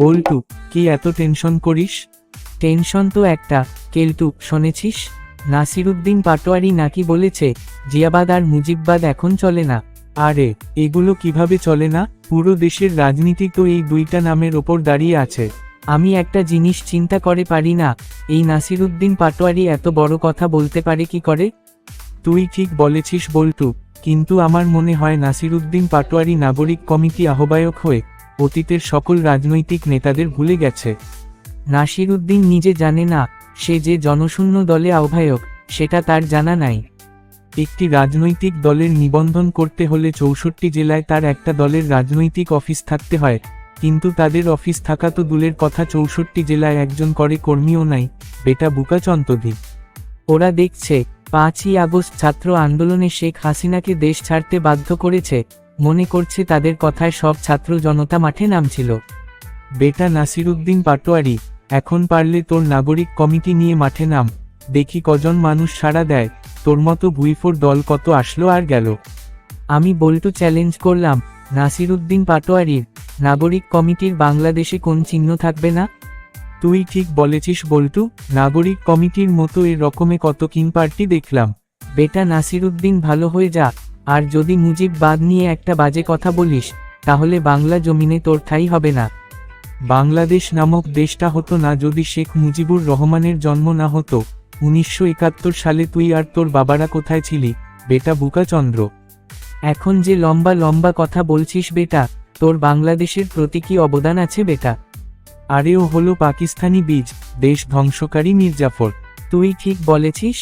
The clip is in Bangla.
বল্টু, কি এত টেনশন করিস? টেনশন তো একটা, কেলটু শুনেছিস নাসিরুদ্দিন পাটোয়ারি নাকি বলেছে জিয়াবাদ আর মুজিববাদ এখন চলে না। আরে এগুলো কিভাবে চলে না? পুরো দেশের রাজনীতি তো এই দুইটা নামের ওপর দাঁড়িয়ে আছে। আমি একটা জিনিস চিন্তা করে পারি না, এই নাসিরুদ্দিন পাটোয়ারি এত বড় কথা বলতে পারে কি করে? তুই ঠিক বলেছিস বল্টু, কিন্তু আমার মনে হয় নাসিরুদ্দিন পাটোয়ারি নাগরিক কমিটি আহ্বায়ক হয়ে অতীতের সকল রাজনৈতিক নেতাদের ভুলে গেছে। নাসিরুদ্দিন নিজে জানে না সে যে জনশূন্য দলে আহ্বায়ক, সেটা তার জানা নাই। একটি রাজনৈতিক দলের নিবন্ধন করতে হলে 64 জেলায় তার একটা দলের রাজনৈতিক অফিস থাকতে হয়, কিন্তু তাদের অফিস থাকা তো দূরের কথা, 64 জেলায় একজন করে কর্মীও নাই। বেটা বুকা চন্তধি। ওরা দেখছে 5ই আগস্ট ছাত্র আন্দোলনে শেখ হাসিনাকে দেশ ছাড়তে বাধ্য করেছে, মনে করছে তাদের কথায় সব ছাত্র জনতা মাঠে নামছিল। বেটা নাসিরুদ্দিন পাটোয়ারি, এখন পারলে তোর নাগরিক কমিটি নিয়ে মাঠে নাম, দেখি কজন মানুষ সাড়া দেয়। তোর মতো ভুইফোর দল কত আসলো আর গেল। আমি বল্টু চ্যালেঞ্জ করলাম, নাসিরুদ্দিন পাটোয়ারির নাগরিক কমিটির বাংলাদেশে কোন চিহ্ন থাকবে না? তুই ঠিক বলেছিস বল্টু, নাগরিক কমিটির মতো এ রকমে কত কিং পার্টি দেখলাম। বেটা নাসিরুদ্দিন ভালো হয়ে যা, আর যদি মুজিববাদ নিয়ে একটা বাজে কথা বলিস, তাহলে বাংলা জমিনে তোর ঠাঁই হবে না। বাংলাদেশ নামক দেশটা হতো না যদি শেখ মুজিবুর রহমানের জন্ম না হতো। 1971 সালে তুই আর তোর বাবারা কোথায় ছিলি, বেটা বুকাচন্দ্র? এখন যে লম্বা লম্বা কথা বলছিস বেটা, তোর বাংলাদেশের প্রতি কি অবদান আছে বেটা? আরে ও হলো পাকিস্তানি বীজ, দেশ ধ্বংসকারী মির্জাফর। তুই ঠিক বলেছিস।